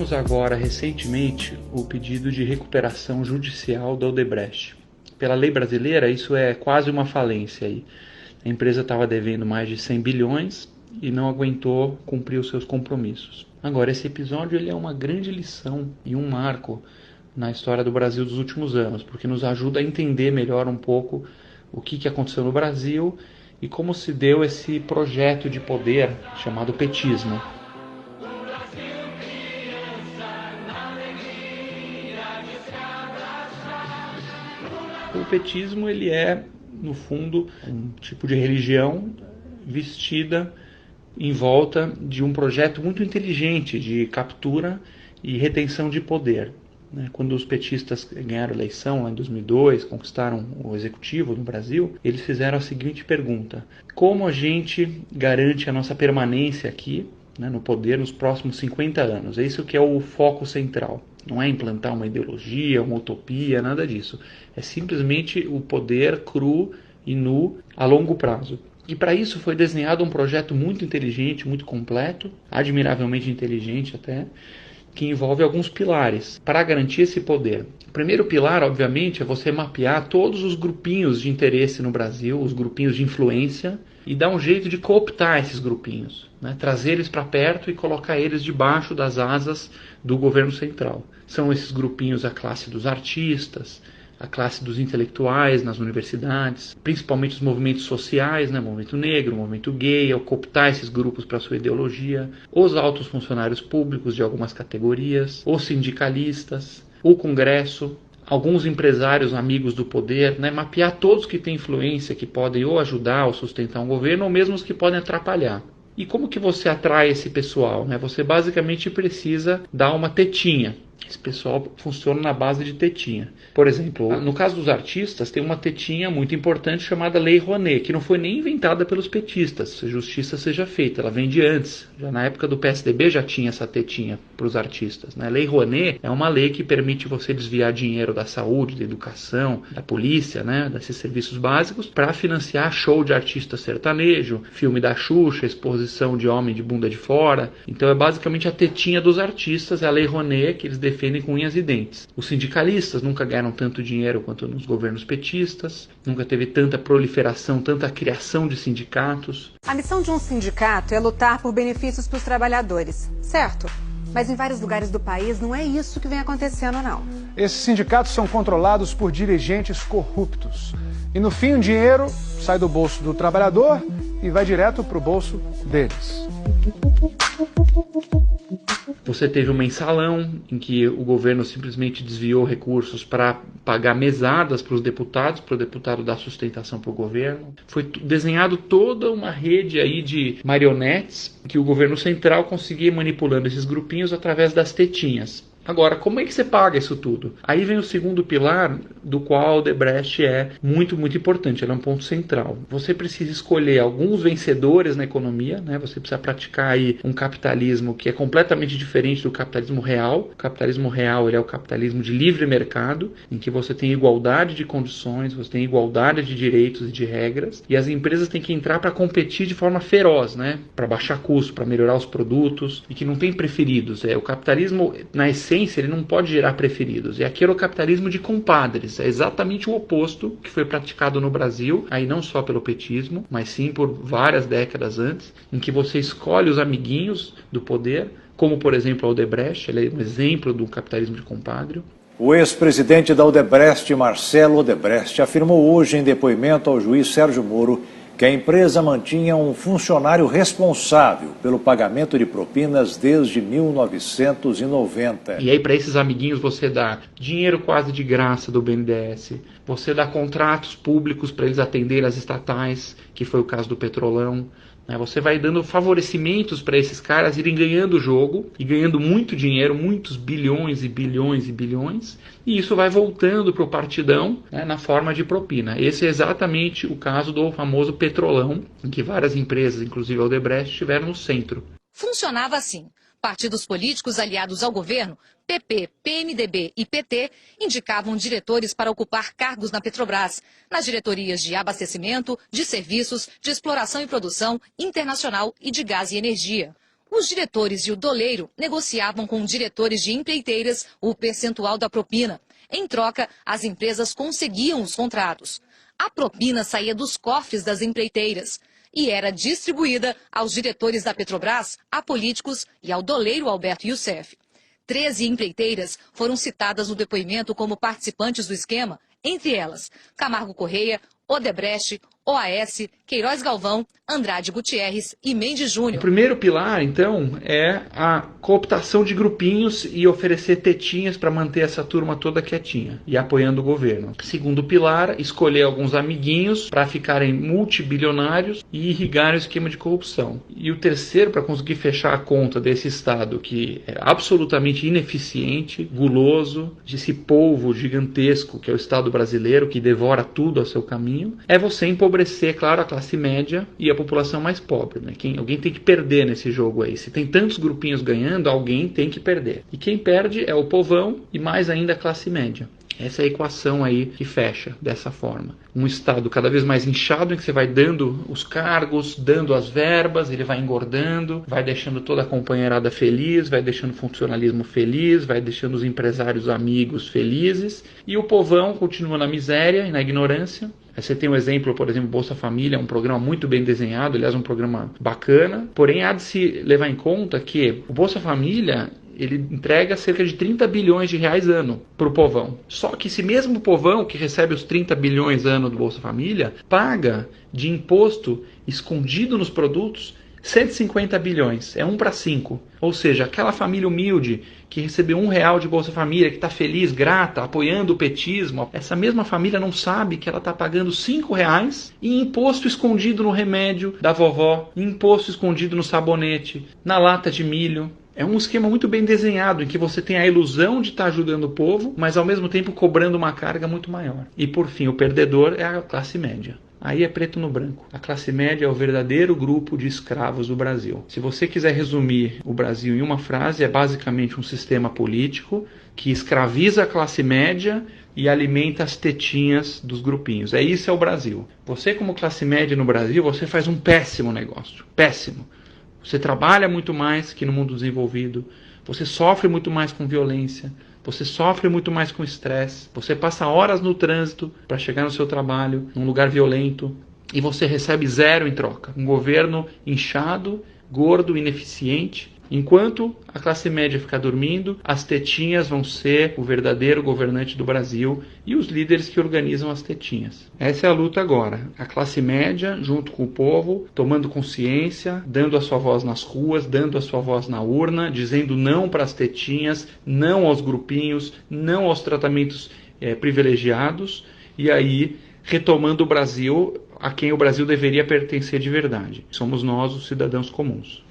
tivemos agora, recentemente, o pedido de recuperação judicial da Odebrecht. Pela lei brasileira, isso é quase uma falência aí. A empresa estava devendo mais de 100 bilhões e não aguentou cumprir os seus compromissos. Agora, esse episódio ele é uma grande lição e um marco na história do Brasil dos últimos anos, porque nos ajuda a entender melhor um pouco o que aconteceu no Brasil e como se deu esse projeto de poder chamado petismo. O petismo ele é, no fundo, um tipo de religião vestida em volta de um projeto muito inteligente de captura e retenção de poder. Quando os petistas ganharam a eleição lá em 2002, conquistaram o executivo no Brasil, eles fizeram a seguinte pergunta: como a gente garante a nossa permanência aqui, no poder nos próximos 50 anos? É isso que é o foco central. Não é implantar uma ideologia, uma utopia, nada disso. É simplesmente o poder cru e nu a longo prazo. E para isso foi desenhado um projeto muito inteligente, muito completo, admiravelmente inteligente até, que envolve alguns pilares para garantir esse poder. O primeiro pilar, obviamente, é você mapear todos os grupinhos de interesse no Brasil, os grupinhos de influência, e dar um jeito de cooptar esses grupinhos, trazer eles para perto e colocar eles debaixo das asas do governo central. São esses grupinhos a classe dos artistas, a classe dos intelectuais nas universidades, principalmente os movimentos sociais, movimento negro, movimento gay, ao cooptar esses grupos para sua ideologia, os altos funcionários públicos de algumas categorias, os sindicalistas, o Congresso, alguns empresários amigos do poder, mapear todos que têm influência, que podem ou ajudar ou sustentar um governo, ou mesmo os que podem atrapalhar. E como que você atrai esse pessoal? Você basicamente precisa dar uma tetinha. Esse pessoal funciona na base de tetinha. Por exemplo, no caso dos artistas, tem uma tetinha muito importante chamada Lei Rouanet, que não foi nem inventada pelos petistas, se justiça seja feita, ela vem de antes. Já na época do PSDB já tinha essa tetinha para os artistas. A Lei Rouanet é uma lei que permite você desviar dinheiro da saúde, da educação, da polícia, desses serviços básicos, para financiar show de artista sertanejo, filme da Xuxa, exposição de homem de bunda de fora. Então é basicamente a tetinha dos artistas, é a Lei Rouanet que eles defendem com unhas e dentes. Os sindicalistas nunca ganharam tanto dinheiro quanto nos governos petistas, nunca teve tanta proliferação, tanta criação de sindicatos. A missão de um sindicato é lutar por benefícios para os trabalhadores, certo? Mas em vários lugares do país não é isso que vem acontecendo, não. Esses sindicatos são controlados por dirigentes corruptos. E no fim o dinheiro sai do bolso do trabalhador e vai direto para o bolso deles. Você teve um mensalão em que o governo simplesmente desviou recursos para pagar mesadas para os deputados, para o deputado dar sustentação para o governo. Foi desenhado toda uma rede aí de marionetes que o governo central conseguia ir manipulando esses grupinhos através das tetinhas. Agora, como é que você paga isso tudo? Aí vem o segundo pilar, do qual a Odebrecht é muito, muito importante. Ela é um ponto central. Você precisa escolher alguns vencedores na economia, Você precisa praticar aí um capitalismo que é completamente diferente do capitalismo real. O capitalismo real ele é o capitalismo de livre mercado, em que você tem igualdade de condições, você tem igualdade de direitos e de regras, e as empresas têm que entrar para competir de forma feroz, Para baixar custo, para melhorar os produtos, e que não tem preferidos. O capitalismo, na essência, ele não pode gerar preferidos. E aqui era o capitalismo de compadres. É exatamente o oposto que foi praticado no Brasil, aí não só pelo petismo, mas sim por várias décadas antes, em que você escolhe os amiguinhos do poder, como por exemplo a Odebrecht, ele é um exemplo do capitalismo de compadre. O ex-presidente da Odebrecht, Marcelo Odebrecht, afirmou hoje em depoimento ao juiz Sérgio Moro que a empresa mantinha um funcionário responsável pelo pagamento de propinas desde 1990. E aí para esses amiguinhos você dá dinheiro quase de graça do BNDES, você dá contratos públicos para eles atenderem as estatais, que foi o caso do Petrolão. Você vai dando favorecimentos para esses caras irem ganhando o jogo e ganhando muito dinheiro, muitos bilhões e bilhões e bilhões, e isso vai voltando para o partidão na forma de propina. Esse é exatamente o caso do famoso Petrolão, em que várias empresas, inclusive a Odebrecht, estiveram no centro. Funcionava assim. Partidos políticos aliados ao governo, PP, PMDB e PT, indicavam diretores para ocupar cargos na Petrobras, nas diretorias de abastecimento, de serviços, de exploração e produção internacional e de gás e energia. Os diretores e o doleiro negociavam com diretores de empreiteiras o percentual da propina. Em troca, as empresas conseguiam os contratos. A propina saía dos cofres das empreiteiras e era distribuída aos diretores da Petrobras, a políticos e ao doleiro Alberto Youssef. 13 empreiteiras foram citadas no depoimento como participantes do esquema, entre elas Camargo Correia, Odebrecht, OAS, Queiroz Galvão, Andrade Gutierrez e Mendes Júnior. O primeiro pilar, então, é a cooptação de grupinhos e oferecer tetinhas para manter essa turma toda quietinha e apoiando o governo. Segundo pilar, escolher alguns amiguinhos para ficarem multibilionários e irrigar o esquema de corrupção. E o terceiro, para conseguir fechar a conta desse Estado que é absolutamente ineficiente, guloso, desse polvo gigantesco que é o Estado brasileiro, que devora tudo ao seu caminho, é você empobrecer, claro, a classe média e a população mais pobre, né? Alguém tem que perder nesse jogo aí. Se tem tantos grupinhos ganhando, alguém tem que perder. E quem perde é o povão e mais ainda a classe média. Essa é a equação aí que fecha dessa forma. Um Estado cada vez mais inchado, em que você vai dando os cargos, dando as verbas, ele vai engordando, vai deixando toda a companheirada feliz, vai deixando o funcionalismo feliz, vai deixando os empresários amigos felizes, e o povão continua na miséria e na ignorância. Você tem um exemplo, por exemplo, Bolsa Família, um programa muito bem desenhado, aliás, um programa bacana, porém há de se levar em conta que o Bolsa Família, ele entrega cerca de 30 bilhões de reais ano para o povão. Só que esse mesmo povão que recebe os 30 bilhões ano do Bolsa Família, paga de imposto escondido nos produtos 150 bilhões, é 1 para 5. Ou seja, aquela família humilde que recebeu R$1 de Bolsa Família, que está feliz, grata, apoiando o petismo, essa mesma família não sabe que ela está pagando R$5 em imposto escondido no remédio da vovó, em imposto escondido no sabonete, na lata de milho. É um esquema muito bem desenhado, em que você tem a ilusão de estar ajudando o povo, mas ao mesmo tempo cobrando uma carga muito maior. E por fim, o perdedor é a classe média. Aí é preto no branco. A classe média é o verdadeiro grupo de escravos do Brasil. Se você quiser resumir o Brasil em uma frase, é basicamente um sistema político que escraviza a classe média e alimenta as tetinhas dos grupinhos. Isso é o Brasil. Você, como classe média no Brasil, você faz um péssimo negócio. Péssimo. Você trabalha muito mais que no mundo desenvolvido. Você sofre muito mais com violência. Você sofre muito mais com estresse, você passa horas no trânsito para chegar no seu trabalho, num lugar violento, e você recebe zero em troca. Um governo inchado, gordo, ineficiente. Enquanto a classe média ficar dormindo, as tetinhas vão ser o verdadeiro governante do Brasil e os líderes que organizam as tetinhas. Essa é a luta agora. A classe média, junto com o povo, tomando consciência, dando a sua voz nas ruas, dando a sua voz na urna, dizendo não para as tetinhas, não aos grupinhos, não aos tratamentos privilegiados, e aí retomando o Brasil a quem o Brasil deveria pertencer de verdade. Somos nós, os cidadãos comuns.